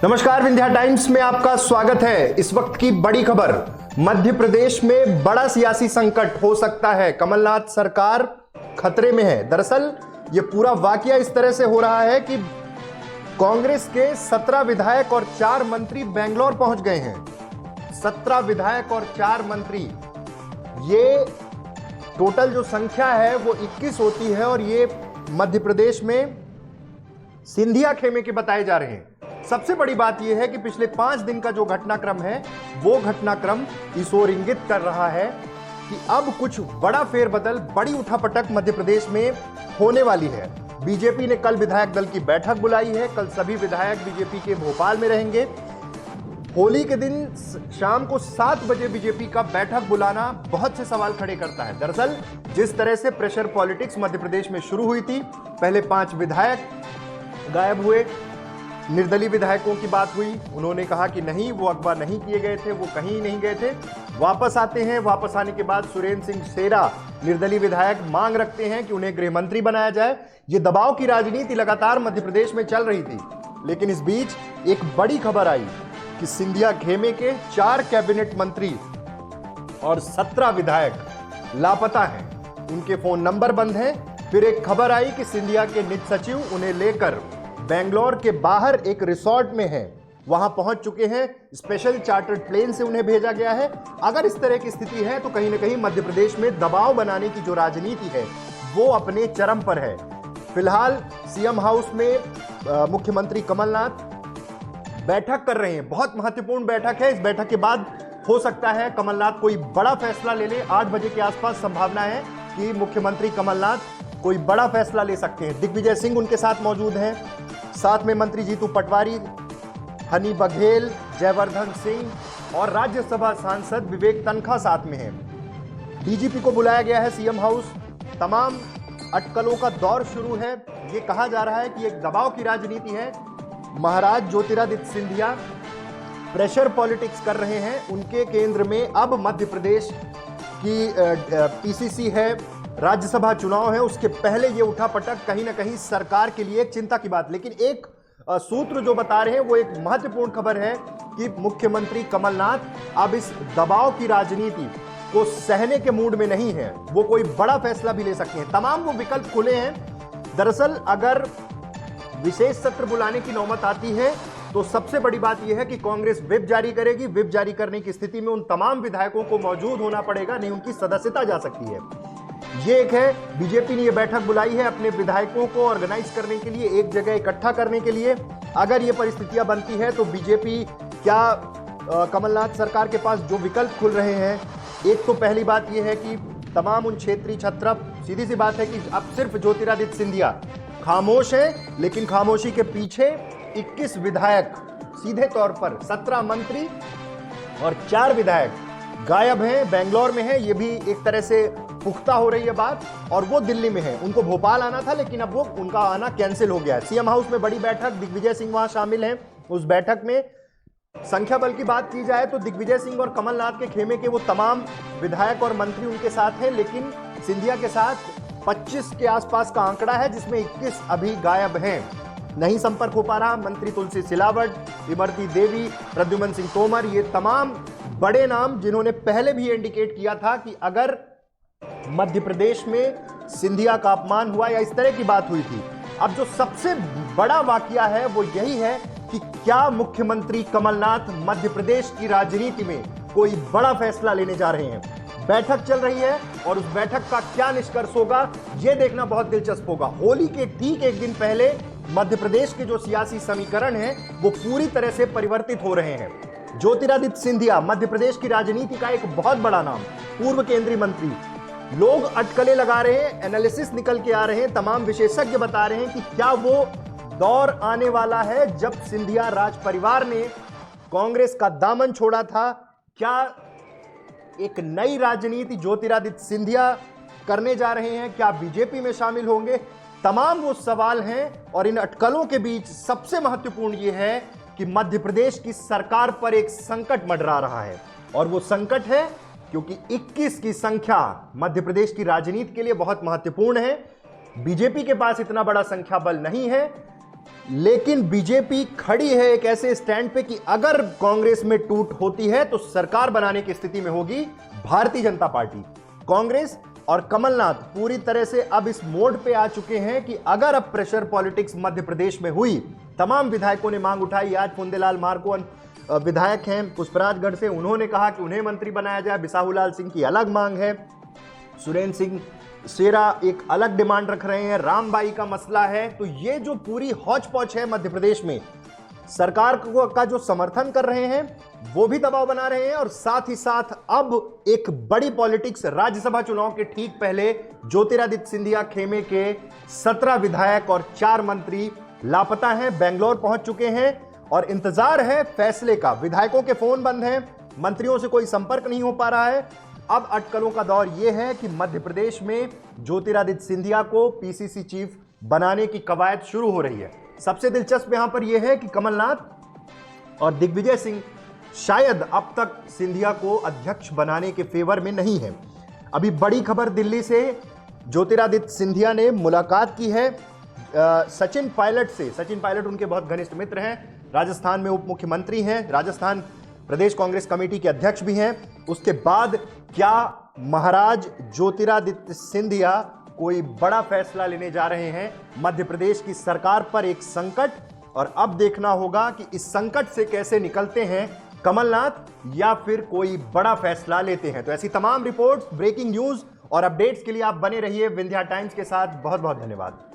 नमस्कार, विंध्या टाइम्स में आपका स्वागत है। इस वक्त की बड़ी खबर, मध्य प्रदेश में बड़ा सियासी संकट हो सकता है। कमलनाथ सरकार खतरे में है। दरअसल ये पूरा वाकया इस तरह से हो रहा है कि कांग्रेस के 17 विधायक और 4 मंत्री बेंगलोर पहुंच गए हैं। 17 विधायक और 4 मंत्री, ये टोटल जो संख्या है वो 21 होती है और ये मध्य प्रदेश में सिंधिया खेमे के बताए जा रहे हैं। सबसे बड़ी बात यह है कि पिछले 5 दिन का जो घटनाक्रम है वो घटनाक्रम इस ओर इंगित कर रहा है कि अब कुछ बड़ा फेरबदल, बड़ी उठापटक मध्य प्रदेश में होने वाली है। बीजेपी ने कल विधायक दल की बैठक बुलाई है। कल सभी विधायक बीजेपी के भोपाल में रहेंगे। होली के दिन शाम को 7 बजे बीजेपी का बैठक बुलाना बहुत से सवाल खड़े करता है। दरअसल जिस तरह से प्रेशर पॉलिटिक्स मध्य प्रदेश में शुरू हुई थी, पहले 5 विधायक गायब हुए, निर्दलीय विधायकों की बात हुई, उन्होंने कहा कि नहीं, वो अगवा नहीं किए गए थे, वो कहीं नहीं गए थे। वापस आते हैं, वापस आने के बाद सुरेंद्र सिंह सेरा निर्दलीय विधायक मांग रखते हैं कि उन्हें गृह मंत्री बनाया जाए। ये दबाव की राजनीति लगातार मध्य प्रदेश में चल रही थी। लेकिन इस बीच एक बड़ी खबर आई कि सिंधिया खेमे के 4 कैबिनेट मंत्री और 17 विधायक लापता हैं, उनके फोन नंबर बंद हैं। फिर एक खबर आई कि सिंधिया के निज सचिव उन्हें लेकर बेंगलोर के बाहर एक रिसोर्ट में है, वहां पहुंच चुके हैं। स्पेशल चार्टर्ड प्लेन से उन्हें भेजा गया है। अगर इस तरह की स्थिति है तो कहीं ना कहीं मध्य प्रदेश में दबाव बनाने की जो राजनीति है वो अपने चरम पर है। फिलहाल सीएम हाउस में मुख्यमंत्री कमलनाथ बैठक कर रहे हैं। बहुत महत्वपूर्ण बैठक है। इस बैठक के बाद हो सकता है कमलनाथ कोई बड़ा फैसला ले ले। 8 बजे के आसपास संभावना है कि मुख्यमंत्री कमलनाथ कोई बड़ा फैसला ले सकते हैं। दिग्विजय सिंह उनके साथ मौजूद हैं, साथ में मंत्री जीतू पटवारी, हनी बघेल, जयवर्धन सिंह और राज्यसभा सांसद विवेक तनखा साथ में हैं। डीजीपी को बुलाया गया है सीएम हाउस। तमाम अटकलों का दौर शुरू है। ये कहा जा रहा है कि एक दबाव की राजनीति है। महाराज ज्योतिरादित्य सिंधिया प्रेशर पॉलिटिक्स कर रहे हैं। उनके केंद्र में अब मध्य प्रदेश की पीसीसी है, राज्यसभा चुनाव है। उसके पहले ये उठापटक कहीं ना कहीं सरकार के लिए एक चिंता की बात। लेकिन एक सूत्र जो बता रहे हैं वो एक महत्वपूर्ण खबर है कि मुख्यमंत्री कमलनाथ अब इस दबाव की राजनीति को सहने के मूड में नहीं है। वो कोई बड़ा फैसला भी ले सकते हैं। तमाम वो विकल्प खुले हैं। दरअसल अगर विशेष सत्र बुलाने की नौबत आती है तो सबसे बड़ी बात यह है कि कांग्रेस व्हिप जारी करेगी। व्हिप जारी करने की स्थिति में उन तमाम विधायकों को मौजूद होना पड़ेगा, नहीं उनकी सदस्यता जा सकती है। ये एक है। बीजेपी ने यह बैठक बुलाई है अपने विधायकों को ऑर्गेनाइज करने के लिए, एक जगह इकट्ठा करने के लिए। अगर ये परिस्थितियां बनती है तो बीजेपी क्या कमलनाथ सरकार के पास जो विकल्प खुल रहे हैं, एक तो पहली बात यह है कि तमाम उन क्षेत्रीय छत्रप, सीधी सी बात है कि अब सिर्फ ज्योतिरादित्य सिंधिया खामोश है, लेकिन खामोशी के पीछे 21 विधायक, सीधे तौर पर 17 मंत्री और 4 विधायक गायब हैं, बेंगलोर में हैं। ये भी एक तरह से पुख्ता हो रही है बात। और वो दिल्ली में है। उनको भोपाल आना था लेकिन अब वो उनका आना कैंसिल हो गया है। सीएम हाउस में बड़ी बैठक, दिग्विजय सिंह वहां शामिल हैं। उस बैठक में संख्या बल की बात की जाए तो दिग्विजय सिंह और कमलनाथ के खेमे के वो तमाम विधायक और मंत्री उनके साथ हैं, लेकिन सिंधिया के साथ 25 के आसपास का आंकड़ा है, जिसमें 21 अभी गायब हैं, नहीं संपर्क हो पा रहा। मंत्री तुलसी सिलावट, इमरती देवी, प्रद्युमन सिंह तोमर, ये तमाम बड़े नाम जिन्होंने पहले भी इंडिकेट किया था कि अगर मध्य प्रदेश में सिंधिया का अपमान हुआ या इस तरह की बात हुई थी। अब जो सबसे बड़ा वाकया है वो यही है कि क्या मुख्यमंत्री कमलनाथ मध्य प्रदेश की राजनीति में कोई बड़ा फैसला लेने जा रहे हैं। बैठक चल रही है और उस बैठक का क्या निष्कर्ष होगा यह देखना बहुत दिलचस्प होगा। होली के ठीक एक दिन पहले मध्य प्रदेश के जो सियासी समीकरण हैं वो पूरी तरह से परिवर्तित हो रहे हैं। ज्योतिरादित्य सिंधिया मध्य प्रदेश की राजनीति का एक बहुत बड़ा नाम, पूर्व केंद्रीय मंत्री, लोग अटकलें लगा रहे हैं, एनालिसिस निकल के आ रहे हैं, तमाम विशेषज्ञ बता रहे हैं कि क्या वो दौर आने वाला है जब सिंधिया राज परिवार ने कांग्रेस का दामन छोड़ा था। क्या एक नई राजनीति ज्योतिरादित्य सिंधिया करने जा रहे हैं? क्या बीजेपी में शामिल होंगे? तमाम वो सवाल हैं। और इन अटकलों के बीच सबसे महत्वपूर्ण यह है कि मध्य प्रदेश की सरकार पर एक संकट मंडरा रहा है। और वो संकट है क्योंकि 21 की संख्या मध्य प्रदेश की राजनीति के लिए बहुत महत्वपूर्ण है। बीजेपी के पास इतना बड़ा संख्या बल नहीं है। लेकिन बीजेपी खड़ी है एक ऐसे स्टैंड पे कि अगर कांग्रेस में टूट होती है तो सरकार बनाने की स्थिति में होगी भारतीय जनता पार्टी। कांग्रेस और कमलनाथ पूरी तरह से अब इस मोड पे आ चुके हैं कि अगर अब प्रेशर पॉलिटिक्स मध्य प्रदेश में हुई, तमाम विधायकों ने मांग उठाई। आज पुंदेलाल मार्को विधायक हैं पुष्पराजगढ़ से, उन्होंने कहा कि उन्हें मंत्री बनाया जाए। बिसाहुलाल सिंह की अलग मांग है, सुरेंद्र सिंह शेरा एक अलग डिमांड रख रहे हैं, रामबाई का मसला है। तो ये जो पूरी हौच पौच है मध्य प्रदेश में, सरकार का जो समर्थन कर रहे हैं वो भी दबाव बना रहे हैं, और साथ ही साथ अब एक बड़ी पॉलिटिक्स राज्यसभा चुनाव के ठीक पहले ज्योतिरादित्य सिंधिया खेमे के 17 विधायक और 4 मंत्री लापता हैं, बेंगलोर पहुंच चुके हैं और इंतजार है फैसले का। विधायकों के फोन बंद हैं, मंत्रियों से कोई संपर्क नहीं हो पा रहा है। अब अटकलों का दौर यह है कि मध्य प्रदेश में ज्योतिरादित्य सिंधिया को पीसीसी चीफ बनाने की कवायद शुरू हो रही है। सबसे दिलचस्प यहां पर यह है कि कमलनाथ और दिग्विजय सिंह शायद अब तक सिंधिया को अध्यक्ष बनाने के फेवर में नहीं है। अभी बड़ी खबर दिल्ली से, ज्योतिरादित्य सिंधिया ने मुलाकात की है सचिन पायलट से। सचिन पायलट उनके बहुत घनिष्ठ मित्र हैं, राजस्थान में उप मुख्यमंत्री हैं, राजस्थान प्रदेश कांग्रेस कमेटी के अध्यक्ष भी हैं। उसके बाद क्या महाराज ज्योतिरादित्य सिंधिया कोई बड़ा फैसला लेने जा रहे हैं? मध्य प्रदेश की सरकार पर एक संकट, और अब देखना होगा कि इस संकट से कैसे निकलते हैं कमलनाथ, या फिर कोई बड़ा फैसला लेते हैं। तो ऐसी तमाम रिपोर्ट्स, ब्रेकिंग न्यूज और अपडेट्स के लिए आप बने रहिए विंध्या टाइम्स के साथ। बहुत बहुत धन्यवाद।